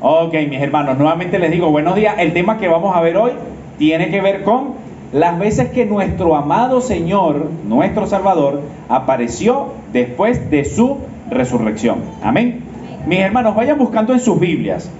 Ok, mis hermanos, nuevamente les digo buenos días. El tema que vamos a ver hoy tiene que ver con las veces que nuestro amado Señor, nuestro Salvador, apareció después de su resurrección. Amén. Mis hermanos, vayan buscando en sus Biblias.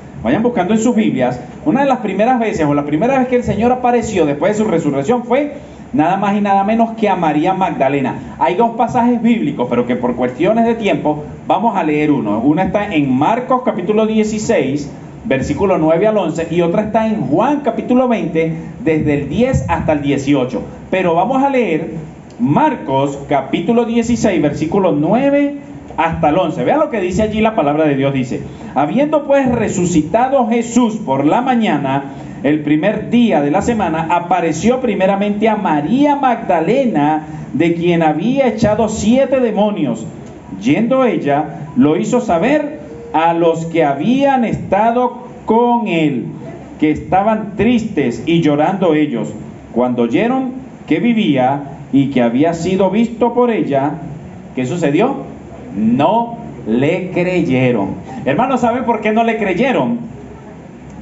Una de las primeras veces, o la primera vez que el Señor apareció después de su resurrección fue nada más y nada menos que a María Magdalena. Hay dos pasajes bíblicos, pero que por cuestiones de tiempo vamos a leer uno. Una está en Marcos capítulo 16, versículo 9 al 11, y otra está en Juan capítulo 20, desde el 10 hasta el 18. Pero vamos a leer Marcos capítulo 16, versículo 9 hasta el 11. Vean lo que dice allí la palabra de Dios. Dice: habiendo pues resucitado Jesús por la mañana, el primer día de la semana, apareció primeramente a María Magdalena, de quien había echado 7 demonios. Yendo ella, lo hizo saber a los que habían estado con él, que estaban tristes y llorando ellos. Cuando oyeron que vivía y que había sido visto por ella, ¿qué sucedió? No le creyeron. Hermanos, ¿saben por qué no le creyeron?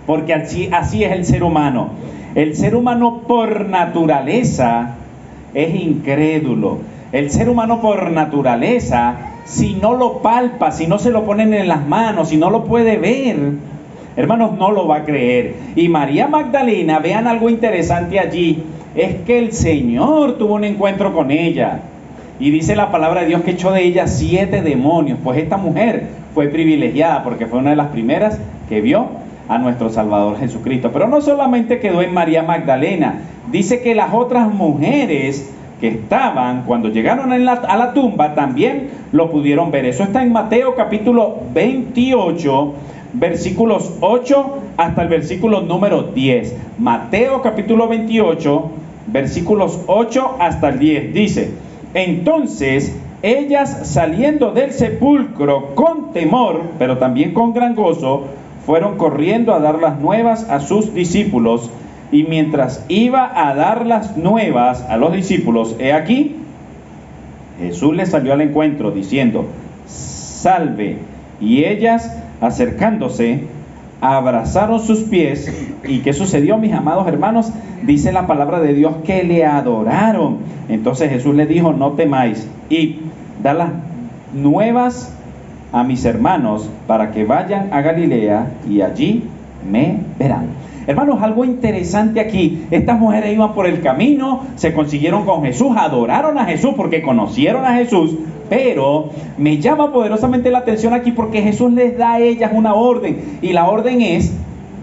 Porque así es el ser humano. El ser humano por naturaleza es incrédulo. El ser humano por naturaleza, si no lo palpa, si no se lo ponen en las manos, si no lo puede ver, hermanos, no lo va a creer. Y María Magdalena, vean algo interesante allí, es que el Señor tuvo un encuentro con ella. Y dice la palabra de Dios que echó de ella 7 demonios. Pues esta mujer fue privilegiada porque fue una de las primeras que vio a nuestro Salvador Jesucristo. Pero no solamente quedó en María Magdalena. Dice que las otras mujeres que estaban, cuando llegaron a la tumba, también lo pudieron ver. Eso está en Mateo capítulo 28, versículos 8 hasta el versículo número 10. Mateo capítulo 28, versículos 8 hasta el 10. Dice: entonces ellas, saliendo del sepulcro con temor, pero también con gran gozo, fueron corriendo a dar las nuevas a sus discípulos. Y mientras iba a dar las nuevas a los discípulos, he aquí, Jesús les salió al encuentro diciendo: salve. Y ellas, acercándose, abrazaron sus pies. ¿Y qué sucedió, mis amados hermanos? Dice la palabra de Dios que le adoraron. Entonces Jesús les dijo: no temáis, id, dad las nuevas a mis hermanos para que vayan a Galilea y allí me verán. Hermanos, algo interesante aquí. Estas mujeres iban por el camino, se consiguieron con Jesús, adoraron a Jesús porque conocieron a Jesús, pero me llama poderosamente la atención aquí porque Jesús les da a ellas una orden, y la orden es: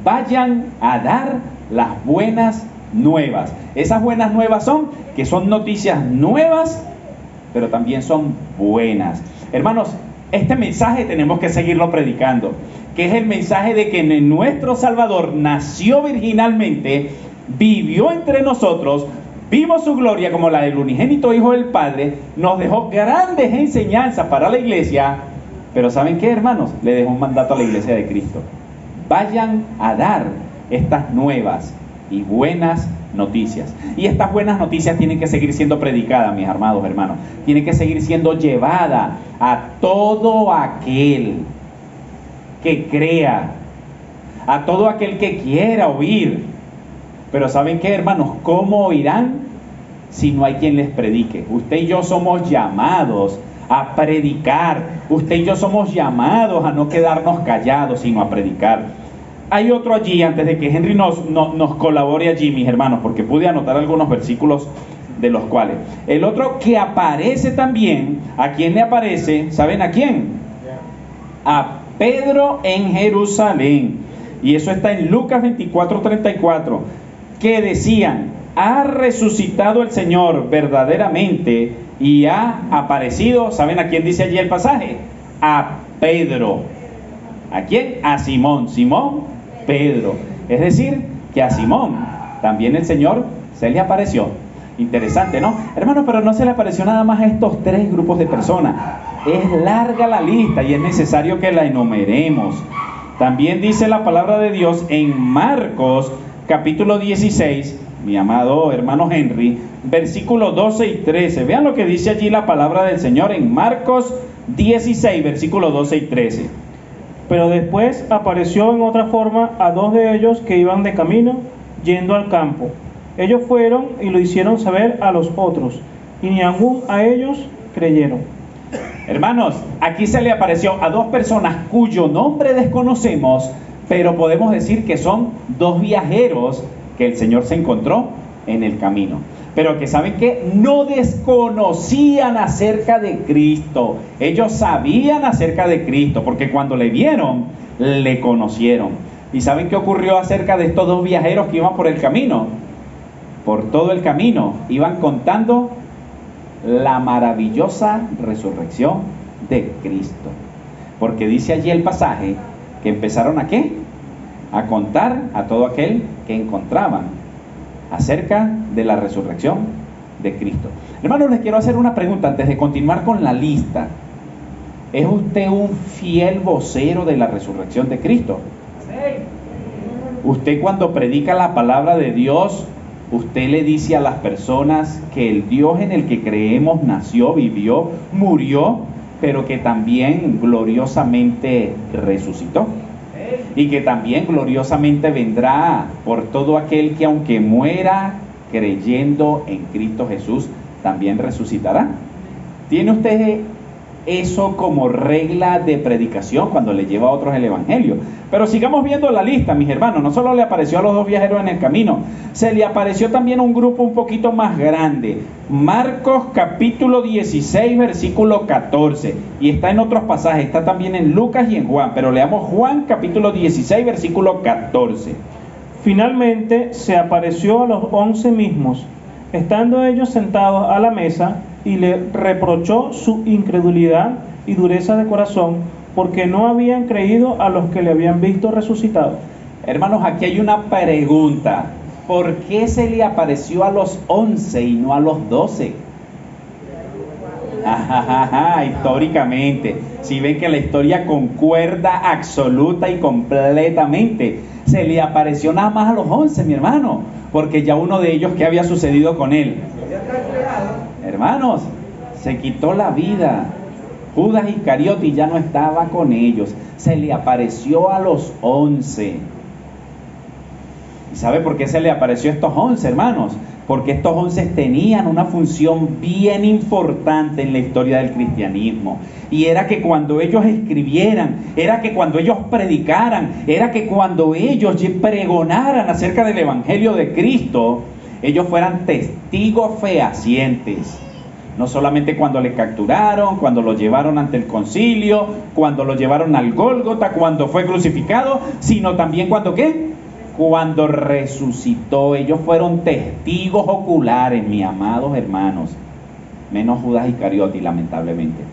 vayan a dar las buenas nuevas. Esas buenas nuevas son que son noticias nuevas, pero también son buenas. Hermanos, este mensaje tenemos que seguirlo predicando, que es el mensaje de que nuestro Salvador nació virginalmente, vivió entre nosotros, vimos su gloria como la del unigénito Hijo del Padre, nos dejó grandes enseñanzas para la iglesia. Pero ¿saben qué, hermanos? Le dejó un mandato a la iglesia de Cristo: vayan a dar estas nuevas y buenas noticias. Y estas buenas noticias tienen que seguir siendo predicadas, mis amados hermanos. Tienen que seguir siendo llevada a todo aquel que crea, a todo aquel que quiera oír. Pero ¿saben qué, hermanos? ¿Cómo oirán si no hay quien les predique? Usted y yo somos llamados a predicar. Usted y yo somos llamados a no quedarnos callados, sino a predicar. Hay otro allí, antes de que Henry nos colabore allí, mis hermanos, porque pude anotar algunos versículos de los cuales. El otro que aparece también, ¿a quién le aparece? ¿Saben a quién? A Pedro en Jerusalén. Y eso está en Lucas 24:34, que decían: ha resucitado el Señor verdaderamente y ha aparecido. ¿Saben a quién dice allí el pasaje? A Pedro. ¿A quién? A Simón. Simón Pedro. Es decir, que a Simón también el Señor se le apareció. Interesante, ¿no? Hermanos, pero no se le apareció nada más a estos 3 grupos de personas. Es larga la lista y es necesario que la enumeremos. También dice la palabra de Dios en Marcos capítulo 16, mi amado hermano Henry, versículos 12 y 13. Vean lo que dice allí la palabra del Señor en Marcos 16, versículos 12 y 13. Pero después apareció en otra forma a dos de ellos que iban de camino, yendo al campo. Ellos fueron y lo hicieron saber a los otros, y ni aun a ellos creyeron. Hermanos, aquí se le apareció a dos personas cuyo nombre desconocemos, pero podemos decir que son dos viajeros que el Señor se encontró en el camino. Pero que saben que no desconocían acerca de Cristo. Ellos sabían acerca de Cristo, porque cuando le vieron, le conocieron. ¿Y saben qué ocurrió acerca de estos dos viajeros que iban por el camino? Por todo el camino iban contando la maravillosa resurrección de Cristo. Porque dice allí el pasaje que empezaron ¿a qué? A contar a todo aquel que encontraban acerca de la resurrección de Cristo. Hermanos, les quiero hacer una pregunta antes de continuar con la lista. ¿Es usted un fiel vocero de la resurrección de Cristo? Usted, cuando predica la palabra de Dios, usted le dice a las personas que el Dios en el que creemos nació, vivió, murió, pero que también gloriosamente resucitó. Y que también gloriosamente vendrá por todo aquel que, aunque muera creyendo en Cristo Jesús, también resucitará. ¿Tiene usted eso como regla de predicación cuando le lleva a otros el evangelio? Pero sigamos viendo la lista, mis hermanos. No solo le apareció a los dos viajeros en el camino, se le apareció también a un grupo un poquito más grande. Marcos capítulo 16 versículo 14, y está en otros pasajes, está también en Lucas y en Juan, pero leamos Juan capítulo 16 versículo 14. Finalmente se apareció a los 11 mismos, estando ellos sentados a la mesa, y le reprochó su incredulidad y dureza de corazón, porque no habían creído a los que le habían visto resucitado. Hermanos, aquí hay una pregunta. ¿Por qué se le apareció a los 11 y no a los 12? Históricamente, si ven que la historia concuerda absoluta y completamente, se le apareció nada más a los 11, mi hermano, porque ya uno de ellos, ¿qué había sucedido con él? Hermanos, se quitó la vida. Judas Iscariote ya no estaba con ellos. Se le apareció a los 11. ¿Y sabe por qué se le apareció a estos 11, hermanos? Porque estos 11 tenían una función bien importante en la historia del cristianismo. Y era que cuando ellos escribieran, era que cuando ellos predicaran, era que cuando ellos pregonaran acerca del evangelio de Cristo, ellos fueran testigos fehacientes. No solamente cuando le capturaron, cuando lo llevaron ante el concilio, cuando lo llevaron al Gólgota, cuando fue crucificado, sino también cuando ¿qué? Cuando resucitó. Ellos fueron testigos oculares, mis amados hermanos. Menos Judas Iscariote, lamentablemente.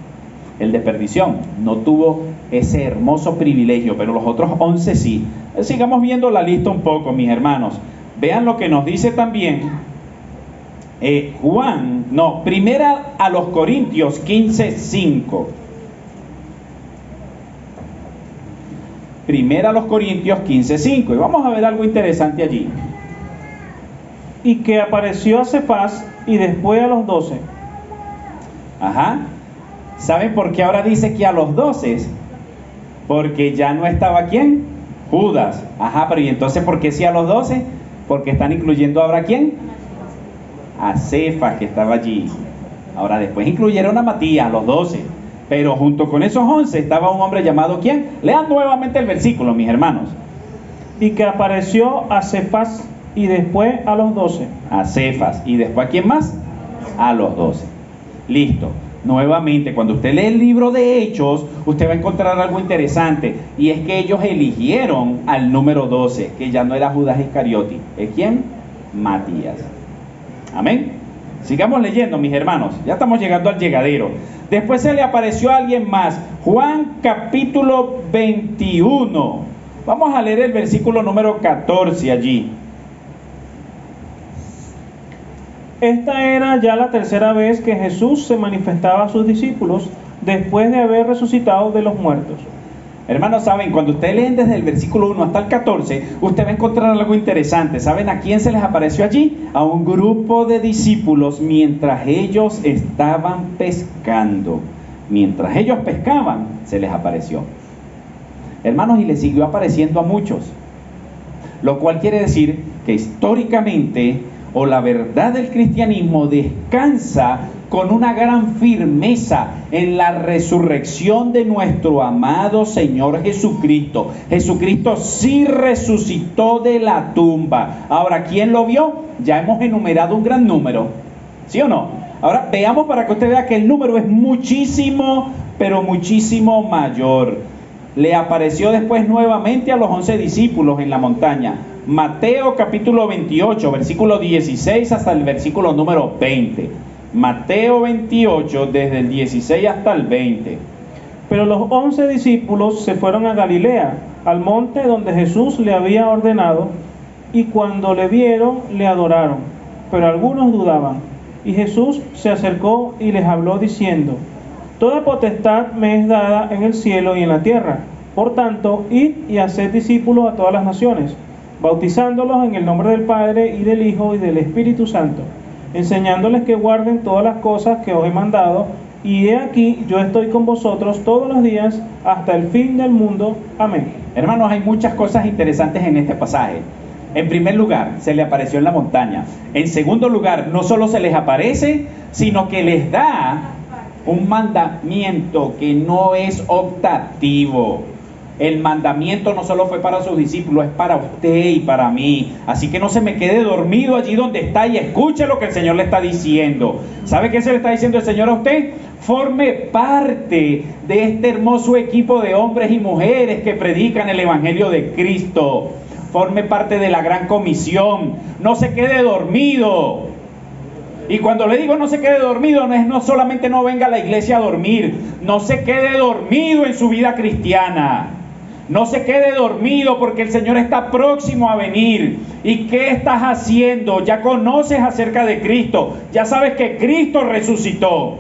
El de perdición no tuvo ese hermoso privilegio, pero los otros 11 sí. Sigamos viendo la lista un poco, mis hermanos. Vean lo que nos dice también Primera a los Corintios 15:5. Primera a los Corintios 15:5. Y vamos a ver algo interesante allí. Y que apareció a Cefas y después a los 12. ¿Saben por qué ahora dice que a los 12? Porque ya no estaba ¿quién? Judas. Pero ¿y entonces por qué sí a los 12? Porque están incluyendo ahora ¿quién? A Cefas, que estaba allí. Ahora después incluyeron a Matías, los 12. Pero junto con esos 11 estaba un hombre llamado ¿quién? Lean nuevamente el versículo, mis hermanos. Y que apareció a Cefas y después a los 12. A Cefas. ¿Y después a quién más? A los 12. Listo. Nuevamente, cuando usted lee el libro de Hechos, usted va a encontrar algo interesante. Y es que ellos eligieron al número 12, que ya no era Judas Iscariote. ¿Es quién? Matías. Amén. Sigamos leyendo, mis hermanos. Ya estamos llegando al llegadero. Después se le apareció a alguien más. Juan capítulo 21. Vamos a leer el versículo número 14 allí. Esta era ya la tercera vez que Jesús se manifestaba a sus discípulos después de haber resucitado de los muertos. Hermanos, saben, cuando ustedes leen desde el versículo 1 hasta el 14, usted va a encontrar algo interesante. ¿Saben a quién se les apareció allí? A un grupo de discípulos mientras ellos estaban pescando. Mientras ellos pescaban, se les apareció. Hermanos, y le siguió apareciendo a muchos. Lo cual quiere decir que históricamente, o la verdad del cristianismo descansa con una gran firmeza en la resurrección de nuestro amado Señor Jesucristo. Jesucristo sí resucitó de la tumba. Ahora, ¿quién lo vio? Ya hemos enumerado un gran número, ¿sí o no? Ahora veamos para que usted vea que el número es muchísimo, pero muchísimo mayor. Le apareció después nuevamente a los 11 discípulos en la montaña. Mateo capítulo 28, versículo 16 hasta el versículo número 20. Mateo 28, desde el 16 hasta el 20. Pero los 11 discípulos se fueron a Galilea, al monte donde Jesús le había ordenado, y cuando le vieron, le adoraron. Pero algunos dudaban. Y Jesús se acercó y les habló diciendo: Toda potestad me es dada en el cielo y en la tierra. Por tanto, id y haced discípulos a todas las naciones, bautizándolos en el nombre del Padre, y del Hijo, y del Espíritu Santo, enseñándoles que guarden todas las cosas que os he mandado, y he aquí, yo estoy con vosotros todos los días, hasta el fin del mundo. Amén. Hermanos, hay muchas cosas interesantes en este pasaje. En primer lugar, se le apareció en la montaña. En segundo lugar, no solo se les aparece, sino que les da un mandamiento que no es optativo. El mandamiento no solo fue para sus discípulos, es para usted y para mí. Así que no se me quede dormido allí donde está y escuche lo que el Señor le está diciendo. ¿Sabe qué se le está diciendo el Señor a usted? Forme parte de este hermoso equipo de hombres y mujeres que predican el Evangelio de Cristo. Forme parte de la gran comisión. No se quede dormido. Y cuando le digo no se quede dormido, no solamente no venga a la iglesia a dormir. No se quede dormido en su vida cristiana. No se quede dormido porque el Señor está próximo a venir. ¿Y qué estás haciendo? Ya conoces acerca de Cristo. Ya sabes que Cristo resucitó.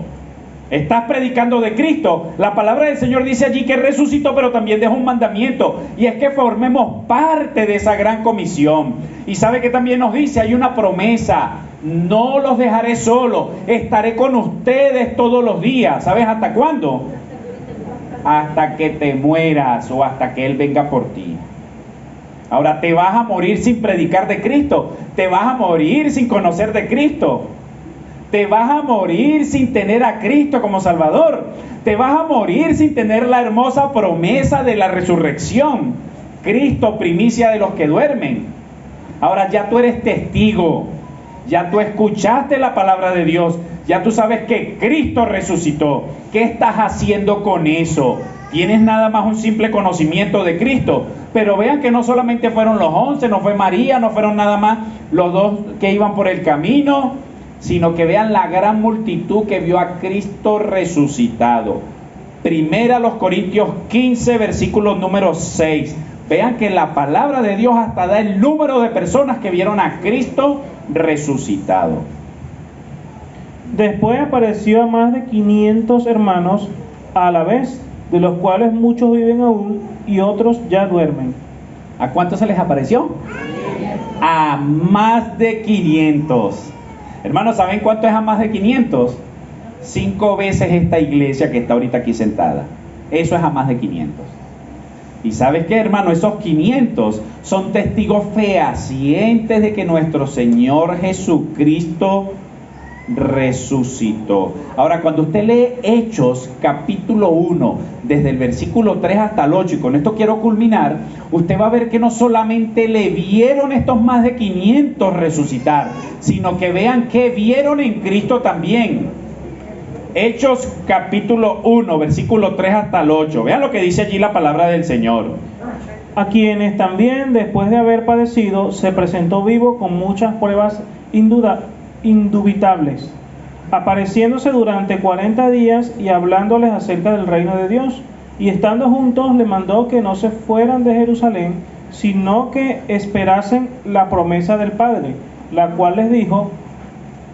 Estás predicando de Cristo. La palabra del Señor dice allí que resucitó, pero también dejó un mandamiento, y es que formemos parte de esa gran comisión. Y sabe que también nos dice, hay una promesa: no los dejaré solos, estaré con ustedes todos los días. ¿Sabes hasta cuándo? Hasta que te mueras, o hasta que Él venga por ti. Ahora, ¿te vas a morir sin predicar de Cristo? ¿Te vas a morir sin conocer de Cristo? ¿Te vas a morir sin tener a Cristo como Salvador? ¿Te vas a morir sin tener la hermosa promesa de la resurrección? Cristo, primicia de los que duermen. Ahora ya tú eres testigo. Ya tú escuchaste la palabra de Dios. Ya tú sabes que Cristo resucitó. ¿Qué estás haciendo con eso? ¿Tienes nada más un simple conocimiento de Cristo? Pero vean que no solamente fueron los 11, no fue María, no fueron nada más los dos que iban por el camino, sino que vean la gran multitud que vio a Cristo resucitado. Primera los Corintios 15, versículo número 6. Vean que la palabra de Dios hasta da el número de personas que vieron a Cristo resucitado. Después apareció a más de 500 hermanos a la vez, de los cuales muchos viven aún y otros ya duermen. ¿A cuántos se les apareció? A más de 500. Hermanos, ¿saben cuánto es a más de 500? 5 veces esta iglesia que está ahorita aquí sentada. Eso es a más de 500. ¿Y sabes qué, hermano? Esos 500 son testigos fehacientes de que nuestro Señor Jesucristo resucitó. Ahora, cuando usted lee Hechos capítulo 1, desde el versículo 3 hasta el 8, y con esto quiero culminar, usted va a ver que no solamente le vieron estos más de 500 resucitar, sino que vean que vieron en Cristo también. Hechos capítulo 1, versículo 3 hasta el 8. Vean lo que dice allí la palabra del Señor. A quienes también, después de haber padecido, se presentó vivo con muchas pruebas indubitables, apareciéndose durante 40 días y hablándoles acerca del reino de Dios. Y estando juntos, le mandó que no se fueran de Jerusalén, sino que esperasen la promesa del Padre, la cual les dijo: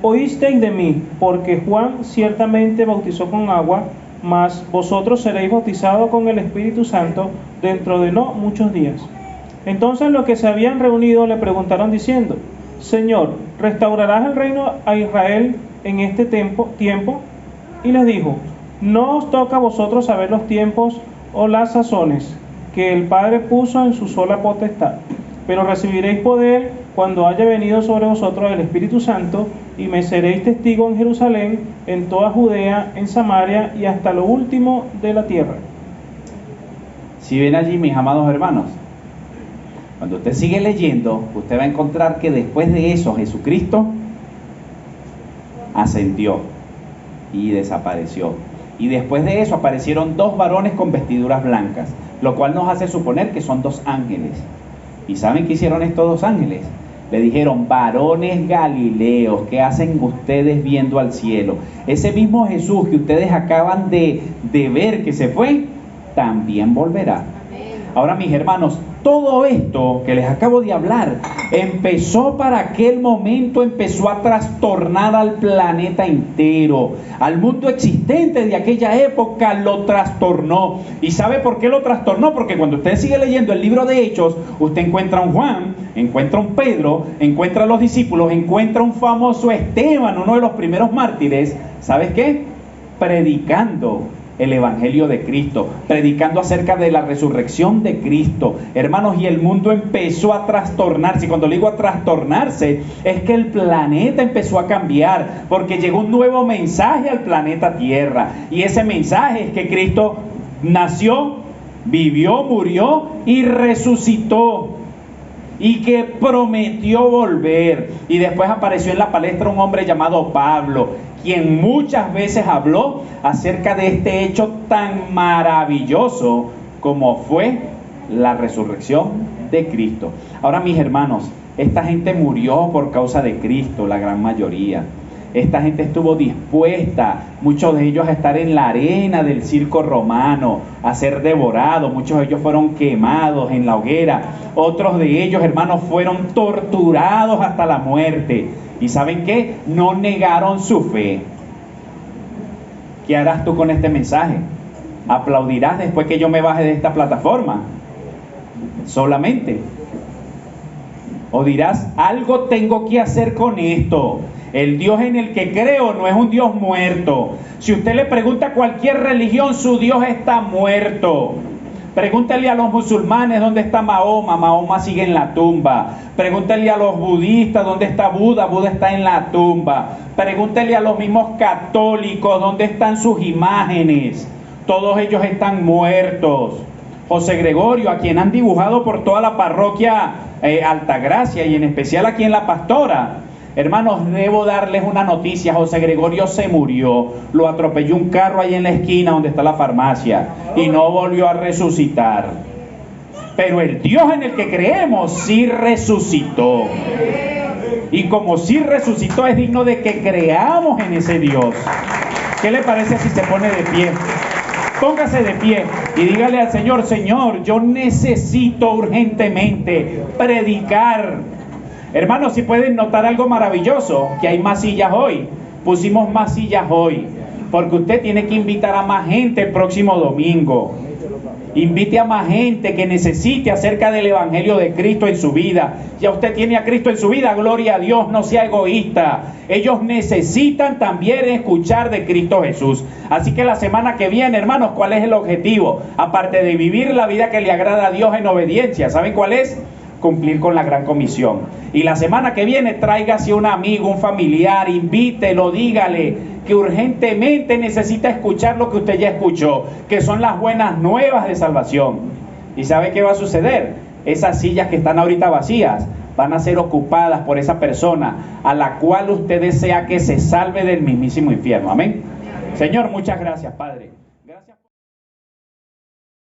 oísteis de mí, porque Juan ciertamente bautizó con agua, mas vosotros seréis bautizados con el Espíritu Santo dentro de no muchos días. Entonces los que se habían reunido le preguntaron diciendo: Señor, ¿restaurarás el reino a Israel en este tiempo? Y les dijo: no os toca a vosotros saber los tiempos o las sazones que el Padre puso en su sola potestad. Pero recibiréis poder cuando haya venido sobre vosotros el Espíritu Santo, y me seréis testigo en Jerusalén, en toda Judea, en Samaria y hasta lo último de la tierra. Si ven allí, mis amados hermanos, cuando usted sigue leyendo, usted va a encontrar que después de eso Jesucristo ascendió y desapareció. Y después de eso aparecieron dos varones con vestiduras blancas, lo cual nos hace suponer que son dos ángeles. ¿Y saben qué hicieron estos dos ángeles? Le dijeron: varones galileos, ¿qué hacen ustedes viendo al cielo? Ese mismo Jesús que ustedes acaban de ver que se fue, también volverá. Ahora, mis hermanos, todo esto que les acabo de hablar empezó para aquel momento, empezó a trastornar al planeta entero, al mundo existente de aquella época lo trastornó. ¿Y sabe por qué lo trastornó? Porque cuando usted sigue leyendo el libro de Hechos, usted encuentra a un Juan, encuentra a un Pedro, encuentra a los discípulos, encuentra a un famoso Esteban, uno de los primeros mártires. ¿Sabes qué? Predicando el Evangelio de Cristo, predicando acerca de la resurrección de Cristo. Hermanos, y el mundo empezó a trastornarse. Y cuando digo a trastornarse, es que el planeta empezó a cambiar, porque llegó un nuevo mensaje al planeta Tierra. Y ese mensaje es que Cristo nació, vivió, murió y resucitó, y que prometió volver. Y después apareció en la palestra un hombre llamado Pablo, quien muchas veces habló acerca de este hecho tan maravilloso como fue la resurrección de Cristo. Ahora, mis hermanos, esta gente murió por causa de Cristo, la gran mayoría. Esta gente estuvo dispuesta, muchos de ellos, a estar en la arena del circo romano, a ser devorados. Muchos de ellos fueron quemados en la hoguera. Otros de ellos, hermanos, fueron torturados hasta la muerte. ¿Y saben qué? No negaron su fe. ¿Qué harás tú con este mensaje? ¿Aplaudirás después que yo me baje de esta plataforma? Solamente. ¿O dirás: algo tengo que hacer con esto? El Dios en el que creo no es un Dios muerto. Si usted le pregunta a cualquier religión, su Dios está muerto. Pregúntale a los musulmanes dónde está Mahoma. Mahoma sigue en la tumba. Pregúntale a los budistas dónde está Buda. Buda está en la tumba. Pregúntale a los mismos católicos dónde están sus imágenes. Todos ellos están muertos. José Gregorio, a quien han dibujado por toda la parroquia Altagracia, y en especial aquí en La Pastora. Hermanos, debo darles una noticia: José Gregorio se murió, lo atropelló un carro ahí en la esquina donde está la farmacia, y no volvió a resucitar. Pero el Dios en el que creemos sí resucitó. Y como sí resucitó, es digno de que creamos en ese Dios. ¿Qué le parece si se pone de pie? Póngase de pie y dígale al Señor: Señor, yo necesito urgentemente predicar. Hermanos, si pueden notar algo maravilloso, que hay más sillas hoy. Pusimos más sillas hoy, porque usted tiene que invitar a más gente el próximo domingo. Invite a más gente que necesite acerca del Evangelio de Cristo en su vida. Ya usted tiene a Cristo en su vida, gloria a Dios, no sea egoísta. Ellos necesitan también escuchar de Cristo Jesús. Así que la semana que viene, hermanos, ¿cuál es el objetivo? Aparte de vivir la vida que le agrada a Dios en obediencia, ¿saben cuál es? Cumplir con la gran comisión. Y la semana que viene tráigase un amigo, un familiar, invítelo, dígale que urgentemente necesita escuchar lo que usted ya escuchó, que son las buenas nuevas de salvación. ¿Y sabe qué va a suceder? Esas sillas que están ahorita vacías van a ser ocupadas por esa persona a la cual usted desea que se salve del mismísimo infierno. Amén. Señor, muchas gracias, Padre.